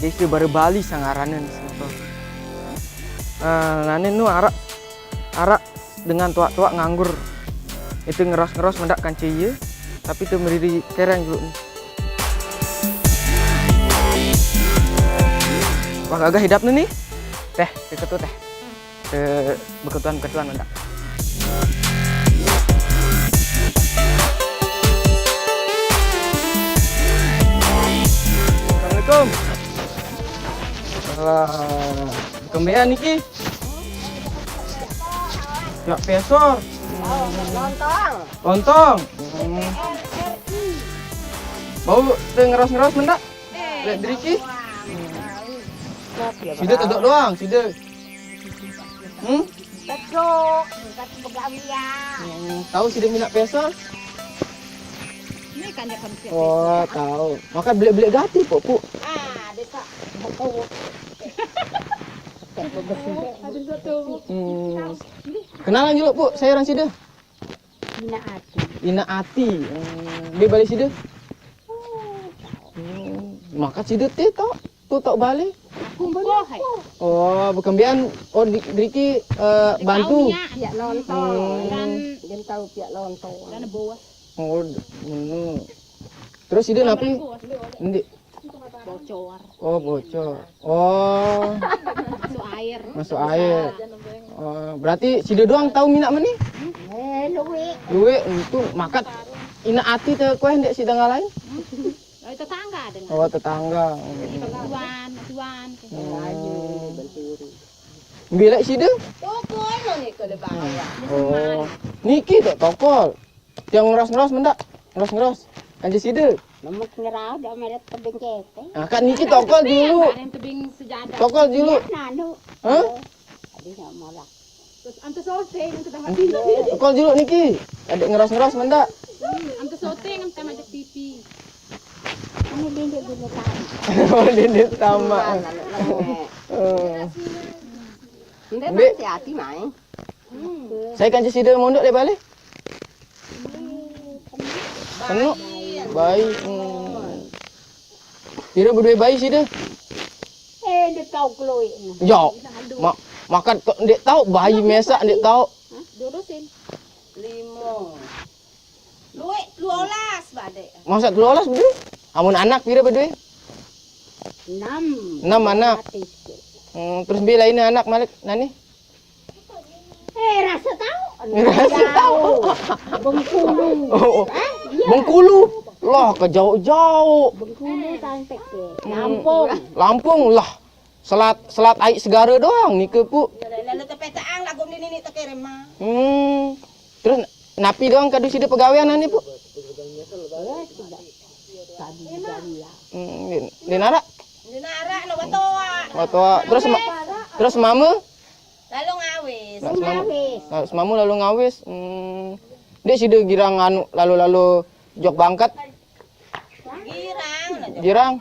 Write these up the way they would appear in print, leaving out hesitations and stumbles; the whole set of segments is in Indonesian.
desa baru Bali sangaranen situ. Nanen nu arak dengan tua-tua nganggur. Itu ngeros-ngeros mendak kanci ieu, tapi itu meriri kereng dulu. Wah agak hidap nih. Teh, keketu teh. Beketuan mendak. Assalamualaikum. Kembean niki. Ya pesor. Lontong. Bau ngeros-ngeros mendak? Lihat driki. Sida tedok doang, sida. Tedok, kat begawian. Tahu sida minat pesor? Ini kan dia konsep. Oh, tahu. Maka beli-beli gati, Puk. Desa. Betul. Ada satu. Kenalan dulu, Puk. Saya orang sida. Ina Ati. Ina Ati. Dia balik sida. Maka sida teh tu tak balik. Aku boleh. Oh, bekembian. Oh, Driki bantu. Pihak lontong. Dan tahu pihak lontong. Dan bawa. Oh, terus sida napi? Endi? Bocor. Oh, bocor. Oh, Masuk air. masuk air. Oh, berarti sida doang tahu minat meni? Luwe itu makat Ina Ati teh kowe ndek sida ngalain? Oh, tetangga dengan. Oh, tetangga. Tuan. Bilek sida? Tokol nih ke depan. Oh, niki tok tokol. Yang ngeros-ngeros mendak? Ngeros-ngeros. Kanji sida. Lemak ngerau dah meret tebing kete. Nah, kan niki tokol dulu. Ada yang tebing sejadah. Tokol dulu. Nanu. Hah? Tadi enggak molak. Terus antu sote yang kita hati. Tokol dulu niki. Ada ngeros-ngeros mendak? Antu sote yang kita majak TV. Ini dia dulu tahu. Oh, Dindit sama. Ndek Ndek. hati main. Saya kanji sida mondok le balik. Penuh. Baik. Kira berdua bayi sida. Dia tahu keluar. Ya. Makan kok ndek tahu bayi mesak ndek tahu. Durusin. 5. Luwe 12 badai. Masak 12 berdua. Amun anak pira berdua? 6. 6 anak. Terus bila ini anak Malik nani? Rasa tahu. Rasa tahu. Bengkulu. Oh, Bengkulu. Lah ke jauh-jauh. Bengkulu sampai ke Lampung. Lampung lah. Selat air segara doang nih ke Pu. Lalu tepe taang lagu ini tekirim mah. Terus napi doang kadu sida pegawean nih Pu. Di nara. Di nara no batoa. Watoa. Terus mama? Lalu ngawis. Semamu lalu ngawis. Dia sida girang anu lalu jok bangkat. Girang.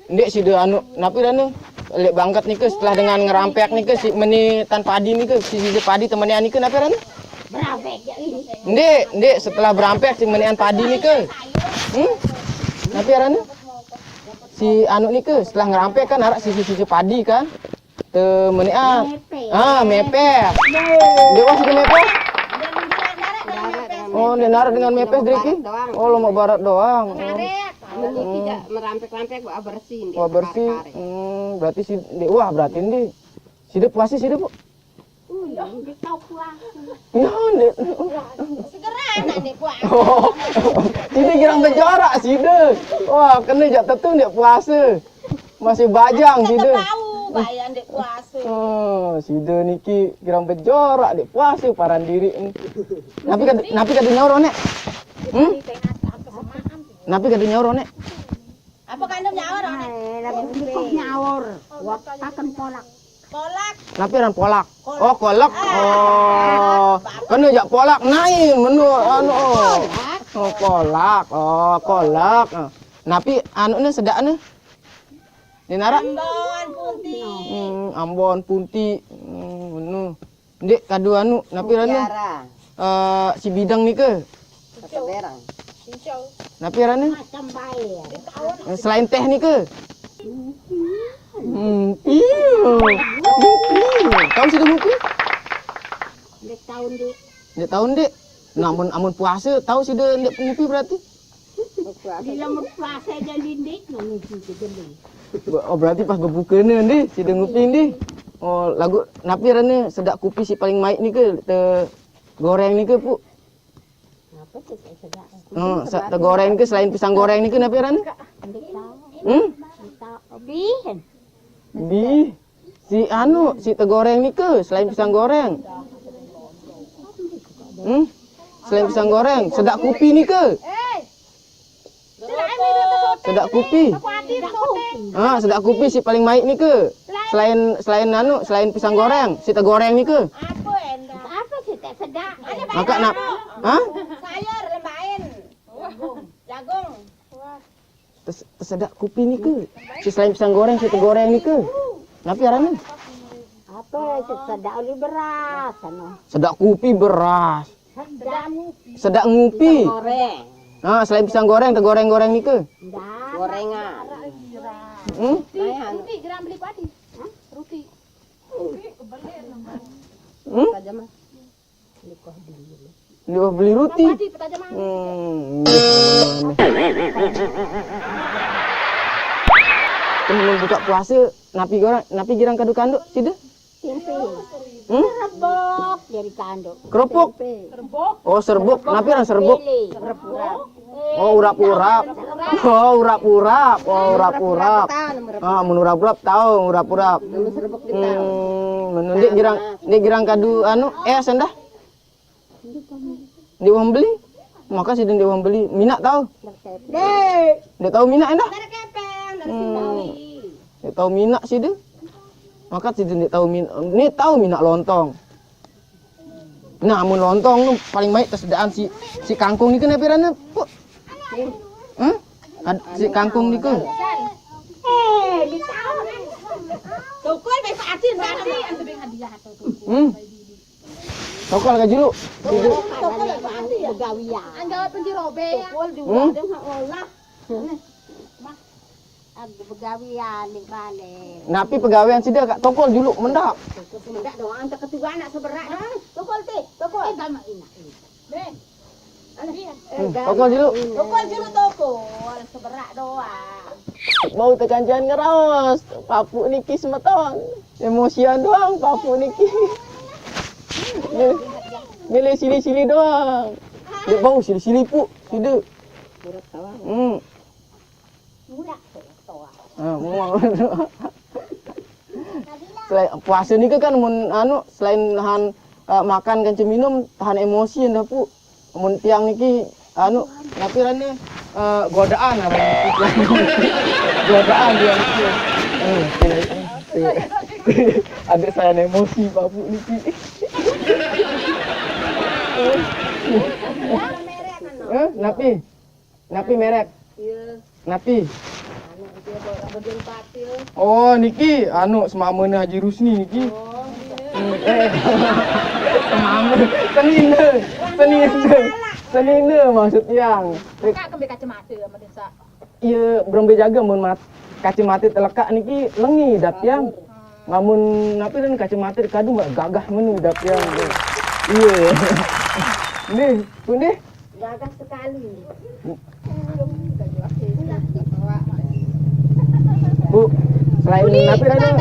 Dia sida anu napi danu lek bangkat nih ke setelah dengan ngerampek nih ke si meni tan padi nih ke si padi temannya nih ke napi danu? Berampek ya ini. Ndek setelah berampek si menian padi nih ke. Napi danu? Si anu nih ke setelah ngerampek kan arak sisi padi kan. Menian. Mepes. Dewa sida mepes? Oh, denara dengan mepes Driki? Oh, lombok barat doang. Ini tidak merampek-rampek buat bersih. Wah, bersih. Berarti si wah berarti ini sida puasi sida, Bu. Dia tahu pulang. Ya, Ndek. Segera nanti pulang. Oh. Sida girang bejorak sida. Wah, kena jak tetu ndek puasa. Masih bajang sida. Tahu bayan dek puasa. Oh, sida niki girang bejorak dek puasa paran diri. Napi kadu nyaur nek. Napi kadu nyaur nek. Apa kandung nyaur nek? Nyaur. Akan polak. Polak. Napi ran polak. Oh, kolak. Oh. Kena jak polak naik menu anu. Oh, kolak. Oh, kolak. Napi anu ne sedakne. Dinara? Ambon punti. Ambon punti. Menu. Ndek kadu anu napi ranu? Si bidang ni ke? Berang. Napi ranu? Macam baik. Selain teh ni ke? Iyo. Kau sudah ngopi? Dek tahun dek. Nggak tahu dek. Namun amun puasa tahu sudah nggak ngopi berarti. Bila mau puasa aja lindik ngopi ke gede. Oh berarti pas berbuka ni ndi sudah ngopi ndi. Oh lagu napi rane sedak kopi si paling baik ni ke te goreng ni ke pu? Apa sih sedap? Oh te goreng ke selain pisang goreng ni ke napi rane? Dek tahu. Hmm? Bihen. Di si anu si te goreng ni ke selain pisang goreng? Hmm? Selain pisang goreng, sedak kopi ni ke? Sedak kopi. Ah, sedak kopi si paling baik ni ke? Selain pisang goreng, si te goreng ni ke? Apa endah? Apa sih tak sedap? Maka nak, hah? Sayur lembain. Jagung. Sedak kopi ni ke? Si selain pisang goreng, si te goreng ni ke? Napi arane? Apa sih sedap oli beras anu. Sedak kopi beras. Sedap ngopi. Sedak ngopi. Goreng. Ah, selain pisang goreng, te goreng-goreng ni ke? Enggak. Gorengan. Hmm? Ruti, geram beli padi. Ruti. Hmm? Pajama. Likoh dulu. Dia beli roti. Padi petajaman. Sebelum buka puasa, napi girang kadu-kanduk situ. Tempe. Hmm? Rebok dari kanduk. Kerupuk. Kerbok. Oh, serbuk. Napi orang serbuk. Rebok. Oh, urap-urap. Oh, urap-urap. Oh, urap-urap. Ah, mun urap-urap tahu, urap-urap. Serbuk kita. Mun dia girang kadu anu sendah. Dia orang beli. Maka sih dia orang beli. Minat tahu. Dek. Dia tahu minat endah. Dari kepeng dari Sinawi. Dia tahu minat sih dia. Maka sih dia tahu minat. Ni tahu minat lontong. Nah, mun lontong tu paling baik tersedaan si kangkung ni ke napi rana, Puk? Hah? Si kangkung ni ke? Di tahu. Tukul baik pasin Padi ante beng hadiah atau tu. Tokol ka julu. Tukul padi begawian. Anggawa penjirobe ya. Tukul juga ada hak olah. Ada begawian di balik. Napi pegawaian sida kak tokol julu mendak. Semendak doang antar ketua anak seberak dah. Tukul teh, tukul. Sama ina. Beng. Tokol julu. Tukul juru tukul seberak doang. Mau tekancan ngeraos. Papu niki semetong. Emosian doang papu niki. Milih sili-sili doang. Dia bau sili-sili pu sida. Berat tawang. Mudah toa. Mau. Selain puasa ni kan mun anu selain nahan makan kan minum tahan emosi dah pu. Mun tiang niki anu napi rane godaan apa godaan dia niki. Adik saya emosi Pak Bu niki. Napi merek. Napi. Oh niki anu semamana Haji Rusni niki. Senina maksud yang. Kak kembe kacamata sama desa. Iya berembe jaga mun kacamata telekak niki lengi dap yang. Ngamun napi dan kacamata kadu gagah menu dap yang. Iya. Nih, pun deh. Gagah sekali. Bu, selain napi ada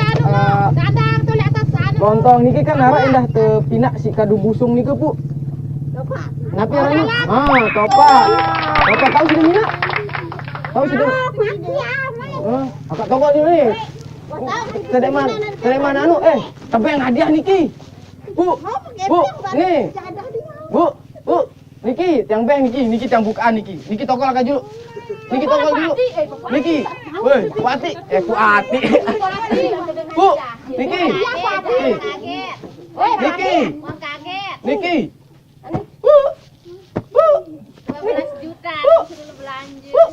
Dadang tu lihat atas sana. lontong niki kan hara indah te pinak si kadu busung niki Bu. Topak. Napi arane? Topak. Topak tahu sudah minat? Tahu sudah? Akak tokol dulu ni. Sedeman anu tebeng hadiah niki. Bu. Ni. Bu. Niki tiang beng niki tiang bukaan niki. Niki tokol akak dulu. Niki tokol dulu. Niki. Woi, Puati. Puati. Bu, Niki. Niki. Niki. Bu. 12 juta suruh belanja.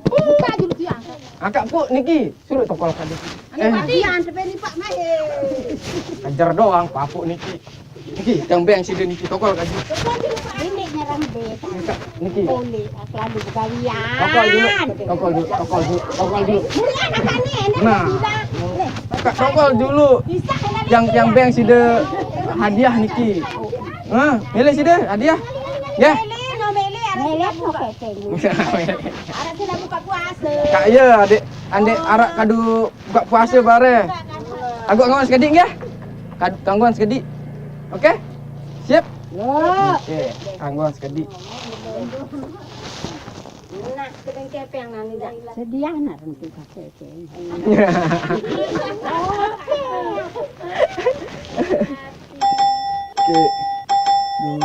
Buka dulu tiang. Akak Bu, Niki. Suruh tokol akak Niki. Hadiah sampai ni Pak Mahir. Ajar doang Pak Bu Niki. Niki, yang beng sida niki tokol kaji. Ini nyerang beta. Niki. Boleh, selalu bergawian. Tokol dulu. Ini anak ini Nah. Tokol dulu. Yang beng sida hadiah niki. Milih sida hadiah. Ya. Mele buka kecil. Ada sudah buka puasa. Kak ya adik arak kadu buka puasa bare. Agak gangguan sekedik ya? Gangguan sekedik. Okey? Siap? Okey, gangguan sekedik. Nak kedeng kepeng nani dak. Sedia nak rentu kepeng. Okey. 2 3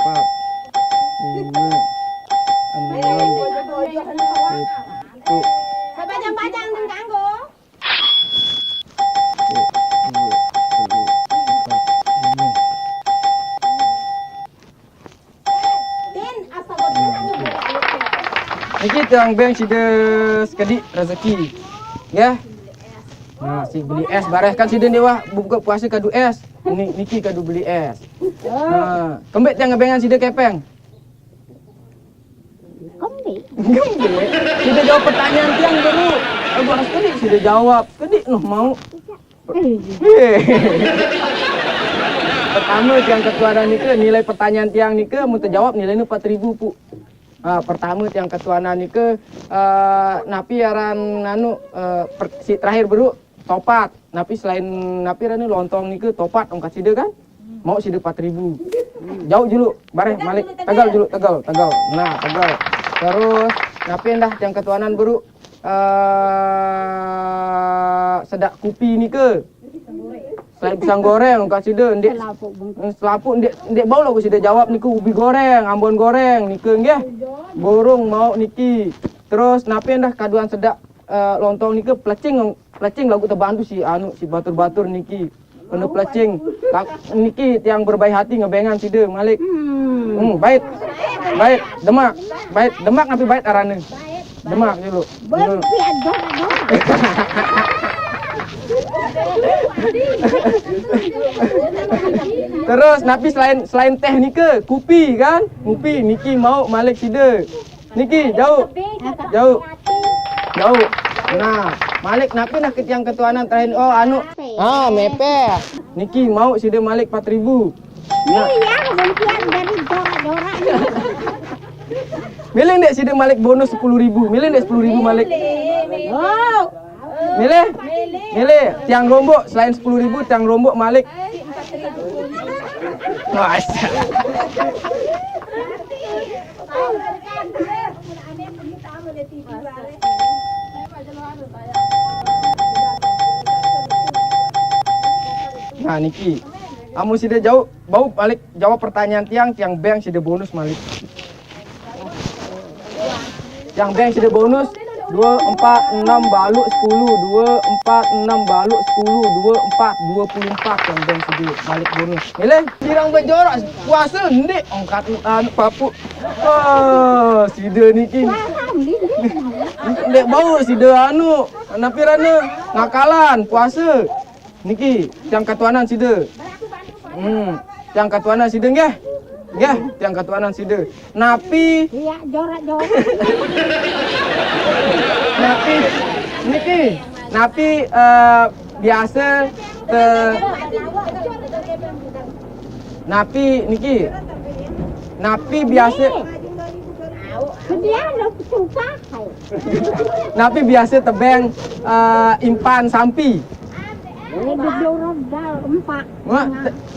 4 5 6 Bajang-bajang nang ganggu. Din asal Niki tiang beng sida sekedik rezeki. Ya. Nah, si beli es bareh kan sida dewa buka puasa kadu es. Niki kadu beli es. Nah, kembek tiang bengan sida kepeng. Kombi. Kembek. Sida jawab pertanyaan tiang dulu. Bagus sekali sida jawab. Kedik noh mau. Pertama tiang ketuanan nike nilai pertanyaan tiang nike mun terjawab nilainya 4.000 pu. Pertama tiang ketuanan nike napi aran si terakhir beru topat. Napi selain napi rani lontong nike topat ongkat sida kan? Mau sida 4.000. Jauh dulu, bareh malik tegal dulu, tegal. Nah, tegal. Terus napi endah tiang ketuanan beru sedak kupi nike. Selain pisang goreng ongkat sida ndek selapuk ndek bau lah sida jawab niku ubi goreng, ambon goreng nike nggih. Borong mau niki. Terus napi endah kaduan sedak lontong nike plecing lagu terbantu si batur-batur niki. Kena plecing. Niki tiang berbaik hati ngebengan sida malik. Baik. Demak napi baik arane. Demak dulu. Terus napi selain teh nike, kupi kan? Kupi niki mau malik sida. Niki jauh. Nah, malik napi nak yang ketuanan terakhir mepe. Niki mau sida malik 4.000. Nah. Iya, benkian dari dora-dora. Milih ndek sida malik bonus 10.000. Milih ndek 10.000 malik. Oh. Milih. Tiang rombok selain 10.000 tiang rombok malik. Mas. Nah niki, kamu sida jauh bau balik jawab pertanyaan tiang beng sida bonus malik. Tiang beng sida bonus 2, 4, 6 baluk 10, 2, 4, 6 baluk 10, 2, 4, 24 yang beng sida balik bonus. Milih, dirang bejorak puasa ndek ongkat papu. Sida niki. Ndek bau sida napirane ngakalan puasa. Niki, tiang ketuanan sida. Tiang ketuanan sida nggih. Nggih, tiang ketuanan sida. Napi Iya, jorak-jorak. Napi biasa Napi biasa Dia lo suka. Napi biasa tebeng impan sampi. Ini duduk dal empat.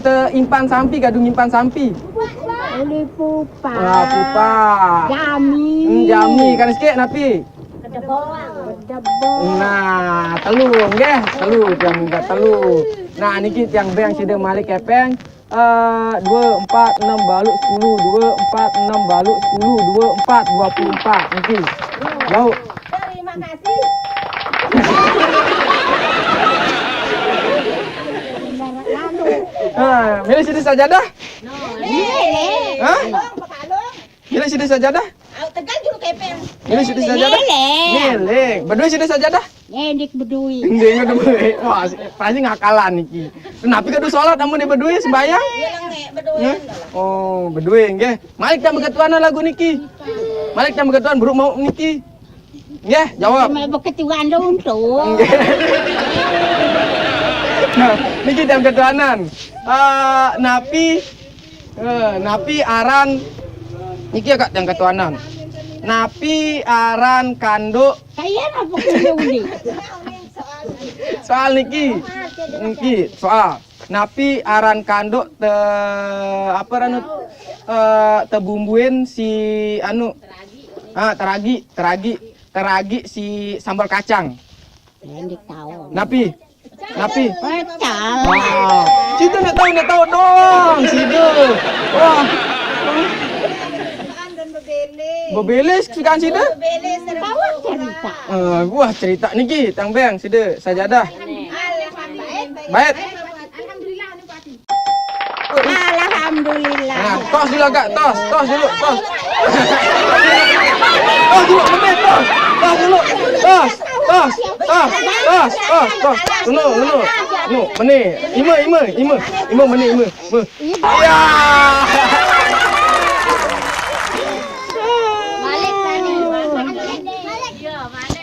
Te impan sampi kadung impan sampi. Ini pupa. Pupa. Jami. Kan sikit napi. Kedebong. Nah, telur nggih, tiang enggak telur. Nah, niki tiang beng sida malik kepeng 2, 4, 6 baluk 10, 2, 4, 6 baluk 10, 2, 4, 24 niki. Jauh. Terima kasih. Milih sida sajadah? Milih. Hah? Milih sida sajadah? Tegal juru kepeng. Ini sudah sajadah. Ngeleng. Berdua sudah sajadah. Ngedik bedui. Ndeng berdua. Wah, pasti ngakalan niki. Kenapa kudu salat namun di berdua sembayang? Oh, berdua nggih. Malik ta beketuana lagu niki. Malik ta beketuan buruk mau niki. Nggih, jawab. Cuma beketuan dong tuh. Nggih. Nah, niki jam ketuanan. Napi aran niki agak jam ketuanan. Napi aran kanduk Kayak apa kudu ni? soal niki soal napi aran kanduk tebumbuin si anu teragi si sambal kacang. Ngedik tahu. Napi Pecah. wow situ nak tahu dong situ wah bebeles kan situ Kawan cerita. wah cerita niki tang beng situ sajadah baik. Alhamdulillah. Nah, tos dulu agak, tos dulu, tos. Tos dulu, bener, tos dulu, tos. Nu, meneh, ima, meneh, ima. Iya. Balik tadi.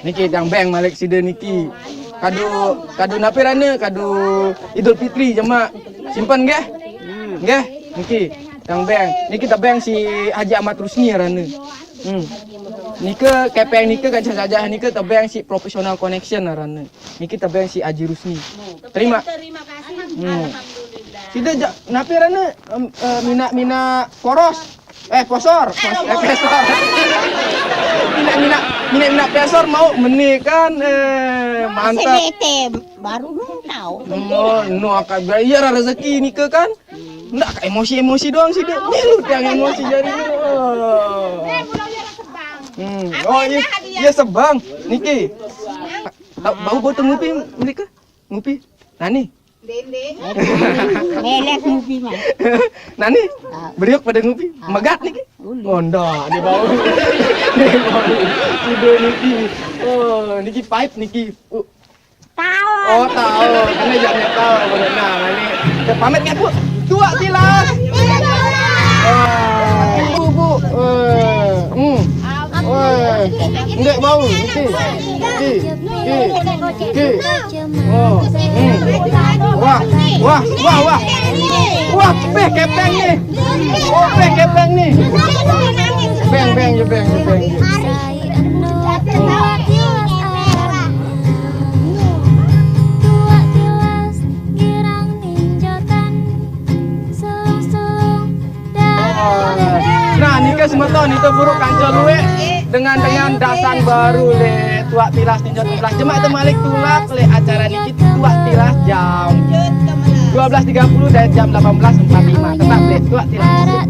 Niki tang beng Malik sida niki. Kado napirane, kado Idul Fitri jemaah. Simpan nggih? Nggih, niki tang beng. Niki ta beng si Haji Ahmad Rusni rane. Nika kepeng nika kan saja nika ta beng si Professional Connection rane. Niki ta beng si Haji Rusni. Terima kasih. Sida napirane mina poros. Posor. Mina pesor mau menikah mantap. CDT baru tahu. No akan bayar rezeki nikah kan? Ndak emosi doang sih dia. Lu yang emosi jadi lu. Oh iya sebang. Niki. Bau ngopi mereka? Ngopi. Nani? Melek ngopi mah. Nani? Beriuk pada ngopi. Megat niki. Ndak di bau. Sudah niki. Oh, niki pipe niki. Tahu. Oh, tahu. Karena jangan tahu benar. Nah, ini pamit nggak, Bu? Tua tilas. Bu. Enggak bau. Niki. Oh. Wah, kepeng nih. Oh, kepeng nih. Beng. Nah, nikah semeton itu buruk kanca luwe dengan dasan baru le tuak tilas tinjau tulas jemaah temalik tulak le acara niki tuak tilas jam 12.30 dan jam 18.45 tetap le tuak tilas.